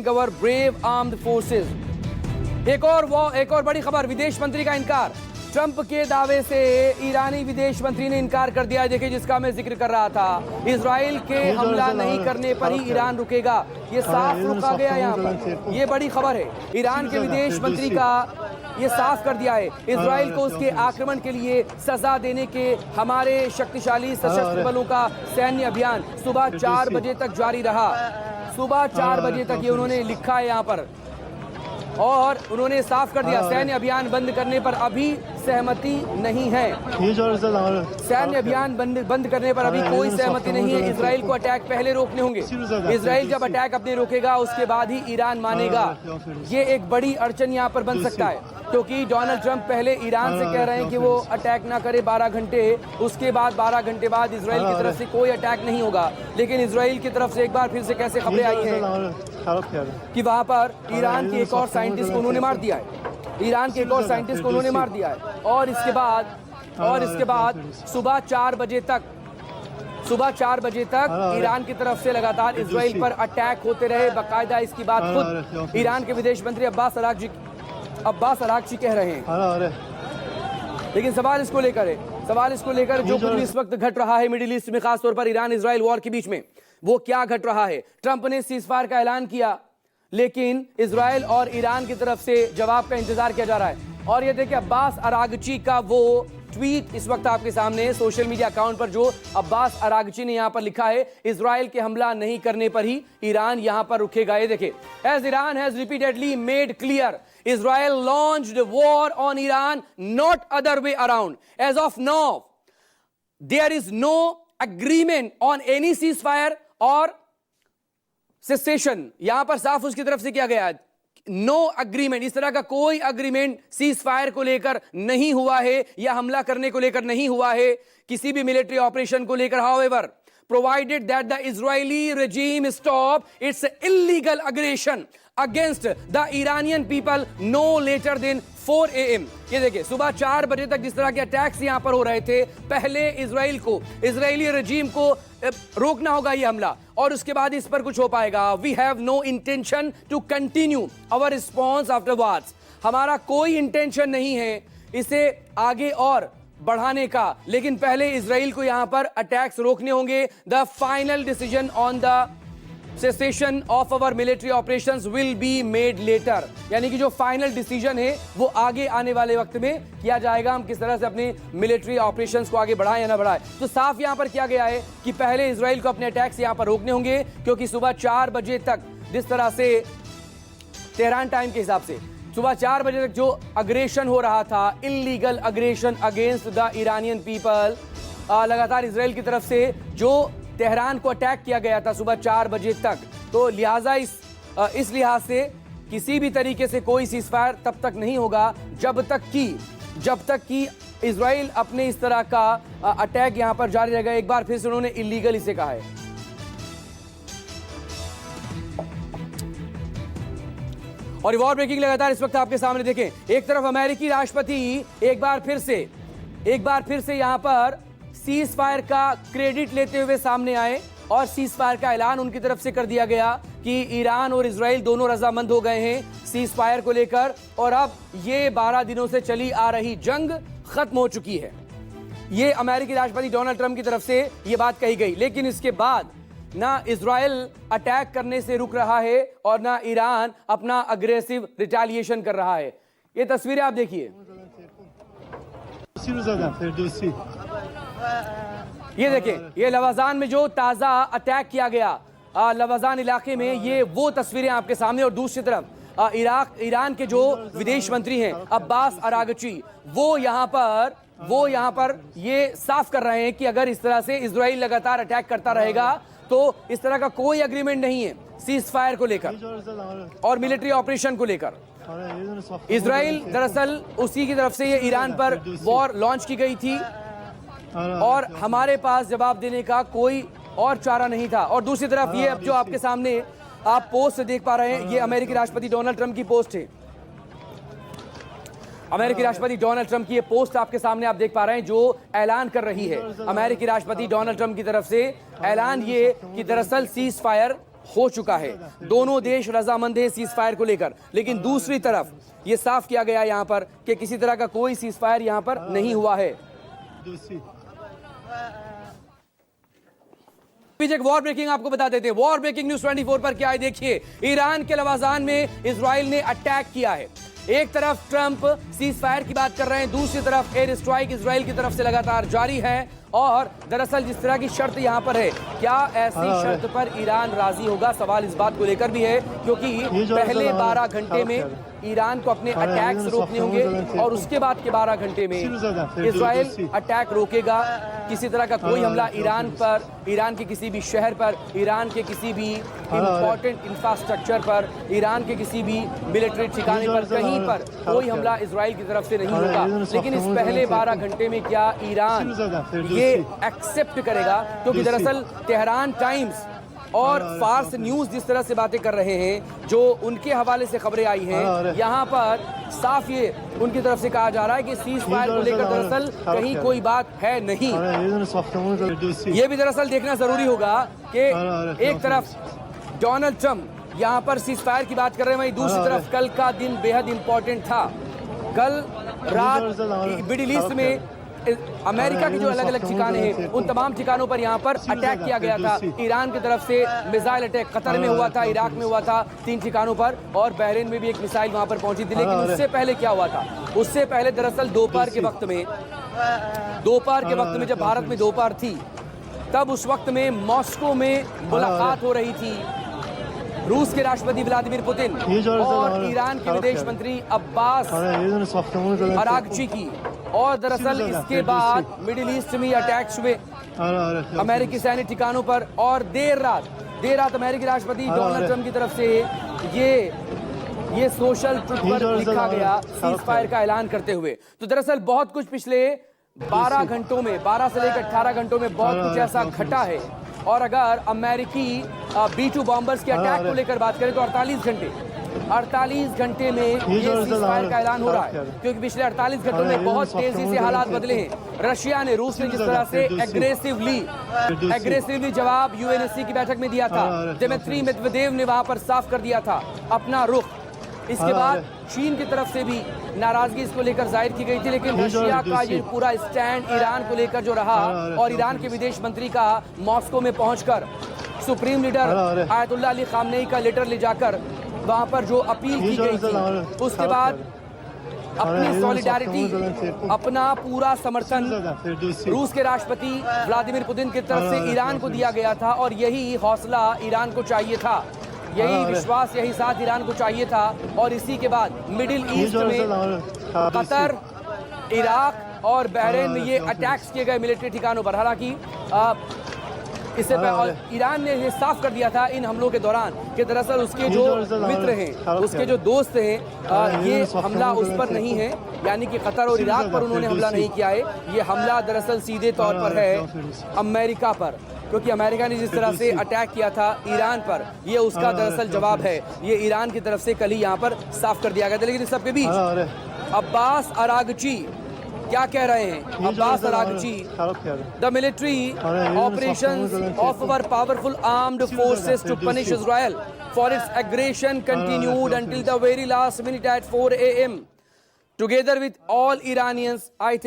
Our brave armed forces. एक और बड़ी खबर, विदेश मंत्री का इनकार। ट्रंप के दावे से ईरानी विदेश मंत्री ने इनकार कर दिया। देखिए, जिसका मैं जिक्र कर रहा था, इजराइल के हमला नहीं करने पर ही ईरान रुकेगा, ये साफ रुका गया यहाँ पर। ये बड़ी खबर है, ईरान के विदेश मंत्री का ये साफ कर दिया है। इजराइल को उसके आक्रमण के लिए सजा देने के हमारे शक्तिशाली सशस्त्र बलों का सैन्य अभियान सुबह 4 बजे तक जारी रहा। सुबह 4 बजे तक ये उन्होंने लिखा है यहाँ पर, और उन्होंने साफ कर दिया सैन्य अभियान बंद करने पर अभी सहमति नहीं है। सैन्य अभियान बंद करने पर अभी कोई सहमति नहीं है। इजराइल को अटैक पहले रोकने होंगे। इजराइल जब अटैक अपने रोकेगा उसके बाद ही ईरान मानेगा। ये एक बड़ी अड़चन यहाँ पर बन सकता है, क्योंकि डोनाल्ड ट्रंप पहले ईरान से कह रहे हैं कि वो अटैक ना करे 12 घंटे, उसके बाद 12 घंटे बाद इजराइल की तरफ से कोई अटैक नहीं होगा। लेकिन इजराइल की तरफ से एक बार फिर से कैसे खबरें आई हैं कि वहां पर ईरान के एक और साइंटिस्ट को उन्होंने मार दिया है। ईरान के एक और साइंटिस्ट को उन्होंने मार दिया है। और इसके बाद सुबह 4 बजे तक ईरान की तरफ से लगातार इजराइल पर अटैक होते रहे। बाकायदा इसकी बात खुद ईरान के विदेश मंत्री अब्बास अरागची कह रहे हैं। लेकिन सवाल इसको लेकर जो कुछ भी इस वक्त घट रहा है मिडिल ईस्ट में, खासतौर पर ईरान इजराइल वॉर के बीच में, वो क्या घट रहा है। ट्रंप ने सीजफायर का ऐलान किया, लेकिन इजराइल और ईरान की तरफ से जवाब का इंतजार किया जा रहा है। और ये देखिए, अब्बास अरागची का वो ट्वीट इस वक्त आपके सामने सोशल मीडिया अकाउंट पर, जो अब्बास अरागची ने यहां पर लिखा है, इजराइल के हमला नहीं करने पर ही ईरान यहां पर रुकेगा। ये देखिए, as Iran has repeatedly made clear, Israel launched war on Iran, not other way around. As of now, there is no agreement on any ceasefire or cessation. यहां पर साफ उसकी तरफ से किया गया है, नो अग्रीमेंट, इस तरह का कोई अग्रीमेंट सीज फायर को लेकर नहीं हुआ है या हमला करने को लेकर नहीं हुआ है, किसी भी मिलिट्री ऑपरेशन को लेकर। However, provided that the Israeli regime stop its illegal aggression against the Iranian people no later than 4 AM. ये देखिए, सुबह 4 बजे तक जिस तरह के अटैक्स यहां पर हो रहे थे, पहले इजरायली रजीम को रोकना होगा ये हमला, और उसके बाद इस पर कुछ हो पाएगा। We have no intention to continue our response afterwards. हमारा कोई इंटेंशन नहीं है इसे आगे और बढ़ाने का, लेकिन पहले इजराइल को यहां पर अटैक्स रोकने होंगे। The final decision on the cessation of our military operations will be made later, यानी कि जो फाइनल डिसीजन है वो आगे आने वाले वक्त में किया जाएगा। हम किस तरह से अपने मिलिट्री ऑपरेशंस को आगे बढ़ाएं या ना बढ़ाएं। तो साफ यहां पर किया गया है कि पहले इजराइल को अपने अटैक्स यहां पर रोकने होंगे, क्योंकि सुबह 4 बजे तक जिस तरह से तेहरान टाइम के हिसाब से सुबह 4 बजे तक जो अग्रेशन हो रहा था, illegal aggression against the Iranian people, लगातार इजराइल की तरफ से जो तेहरान को अटैक किया गया था सुबह 4 बजे तक, तो लिहाजा इस लिहाज से किसी भी तरीके से कोई सीजफायर तब तक नहीं होगा जब तक कि इजराइल अपने इस तरह का अटैक यहां पर जारी रहेगा। एक बार फिर से उन्होंने इलीगल इसे कहा है। और वॉर ब्रेकिंग लगातार इस वक्त आपके सामने देखें। एक तरफ अमेरिकी राष्ट्रपति एक बार फिर से यहां पर सीज फायर का क्रेडिट लेते हुए सामने आए, और सीज फायर का ऐलान उनकी तरफ से कर दिया गया कि ईरान और इजराइल दोनों रजामंद हो गए हैं सीज फायर को लेकर, और अब ये 12 दिनों से चली आ रही जंग खत्म हो चुकी है। ये अमेरिकी राष्ट्रपति डोनाल्ड ट्रंप की तरफ से ये बात कही गई। लेकिन इसके बाद ना इजराइल अटैक करने से रुक रहा है और ना ईरान अपना अग्रेसिव रिटेलिएशन कर रहा है। ये तस्वीरें आप देखिए, ये देखिए, ये लवाजान में जो ताजा अटैक किया गया लवाजान इलाके में, ये वो तस्वीरें आपके सामने। और दूसरी तरफ ईरान के जो विदेश मंत्री हैं अब्बास अरागची, वो यहाँ पर ये साफ कर रहे हैं कि अगर इस तरह से इजराइल लगातार अटैक करता रहेगा तो इस तरह का कोई एग्रीमेंट नहीं है सीज फायर को लेकर और मिलिट्री ऑपरेशन को लेकर। इजराइल दरअसल उसी की तरफ से ये ईरान पर वॉर लॉन्च की गई थी, और हमारे पास जवाब देने का कोई और चारा नहीं था। और दूसरी तरफ ये अब जो आपके सामने आप पोस्ट देख पा रहे हैं, ये अमेरिकी राष्ट्रपति डोनाल्ड ट्रंप की पोस्ट है। अमेरिकी राष्ट्रपति डोनाल्ड ट्रंप की ये पोस्ट आपके सामने आप देख पा रहे हैं, जो ऐलान कर रही है अमेरिकी राष्ट्रपति डोनाल्ड ट्रंप की तरफ से। ऐलान ये कि दरअसल सीज फायर हो चुका है। दोनों देश रजामंद हैं सीज फायर को लेकर, लेकिन दूसरी तरफ ये साफ किया गया यहाँ पर कि किसी तरह का कोई सीज फायर यहाँ पर नहीं हुआ है। एक वॉर ब्रेकिंग आपको बता देते हैं। वॉर ब्रेकिंग न्यूज 24 पर क्या है देखिए। ईरान के लवाजान में इजराइल ने अटैक किया है। एक तरफ ट्रंप सीज फायर की बात कर रहे हैं, दूसरी तरफ एयर स्ट्राइक इजराइल की तरफ से लगातार जारी है। और दरअसल जिस तरह की शर्त यहां पर है, क्या ऐसी शर्त पर ईरान राजी होगा, सवाल इस बात को लेकर भी है, क्योंकि पहले 12 घंटे में ईरान को अपने अटैक्स रोकने होंगे और उसके बाद के 12 घंटे में इजराइल अटैक रोकेगा। किसी तरह का कोई हमला ईरान पर, ईरान के किसी भी शहर पर, ईरान के किसी भी इंपॉर्टेंट इंफ्रास्ट्रक्चर पर, ईरान के किसी भी मिलिट्री ठिकाने पर, कहीं पर कोई हमला इजराइल की तरफ से नहीं होगा। लेकिन इस पहले 12 घंटे में क्या ईरान ये एक्सेप्ट करेगा? क्योंकि दरअसल तेहरान टाइम्स और फार्स न्यूज जिस तरह से बातें कर रहे हैं, जो उनके हवाले से खबरें आई हैं, यहाँ पर साफ ये उनकी तरफ से कहा जा रहा है कि सीज फायर को लेकर दरअसल कहीं कोई बात है नहीं। ये भी दरअसल देखना जरूरी होगा कि एक तरफ डोनाल्ड ट्रंप यहाँ पर सीज फायर की बात कर रहे हैं, वहीं दूसरी तरफ कल का दिन बेहद इंपॉर्टेंट था। कल रात मिडिल ईस्ट में अमेरिका के जो अलग अलग ठिकाने हैं, उन तमाम ठिकानों पर यहाँ पर अटैक किया गया था। ईरान की तरफ से मिसाइल अटैक कतर में हुआ था, इराक में हुआ था 3 ठिकानों पर, और बहरीन में भी एक मिसाइल वहां पर पहुंची थी। लेकिन उससे पहले क्या हुआ था? उससे पहले दरअसल दोपहर के वक्त में जब भारत में दोपहर थी, तब उस वक्त में मॉस्को में मुलाकात हो रही थी रूस के राष्ट्रपति व्लादिमीर पुतिन और ईरान के विदेश मंत्री अब्बास अरागची की। और दरअसल इसके बाद मिडिल ईस्ट में अटैक्स हुए अमेरिकी सैन्य ठिकानों पर, और देर रात अमेरिकी राष्ट्रपति डोनाल्ड ट्रंप की तरफ से ये सोशल ट्विट पर लिखा गया सीज फायर का ऐलान करते हुए। तो दरअसल बहुत कुछ पिछले 12 घंटों में, 12 से लेकर 18 घंटों में बहुत कुछ ऐसा घटा है। और अगर अमेरिकी B-2 बॉम्बर्स के अटैक को लेकर बात करें तो 48 घंटे में ये सीज फायर का ऐलान हो रहा है, क्योंकि पिछले 48 घंटों में बहुत तेजी से हालात बदले हैं। रशिया ने, रूस ने जिस तरह से एग्रेसिवली जवाब यूएनएससी की बैठक में दिया था, दिमित्री मेदवेदेव ने वहां पर साफ कर दिया था अपना रुख। इसके बाद चीन की तरफ से भी नाराजगी इसको लेकर जाहिर की गई थी, लेकिन रशिया का ये पूरा स्टैंड ईरान को लेकर जो रहा, और ईरान के विदेश मंत्री का मॉस्को में पहुंचकर supreme leader Ayatollah Ali Khamenei का लेटर ले जाकर वहां पर जो अपील की गई थी, उसके बाद अपनी सॉलिडारिटी, अपना पूरा समर्थन रूस के राष्ट्रपति व्लादिमीर पुतिन की तरफ से ईरान को दिया गया था। और यही हौसला ईरान को चाहिए था, यही विश्वास, यही साथ ईरान को चाहिए था। और इसी के बाद मिडिल ईस्ट में कतर, इराक और बहरीन में ये अटैक्स किए गए मिलिट्री ठिकानों पर। हालांकि इससे पहले ईरान ने ये साफ कर दिया था इन हमलों के दौरान कि दरअसल उसके जो मित्र हैं, उसके जो दोस्त हैं, ये हमला उस पर नहीं है, यानी कि कतर और इराक पर उन्होंने हमला नहीं किया है। ये हमला दरअसल सीधे तौर पर है अमेरिका पर, क्योंकि अमेरिका ने जिस तरह से अटैक किया था ईरान पर, ये उसका दरअसल जवाब है। ये ईरान की तरफ से कल ही यहाँ पर साफ कर दिया गया था। लेकिन इस सबके बीच अब्बास अरागची क्या कह रहे हैं? Abbas Araghchi, the military operations of our powerful armed forces to punish Israel for its aggression continued until the very last minute at 4 AM. Together with all Iranians, I think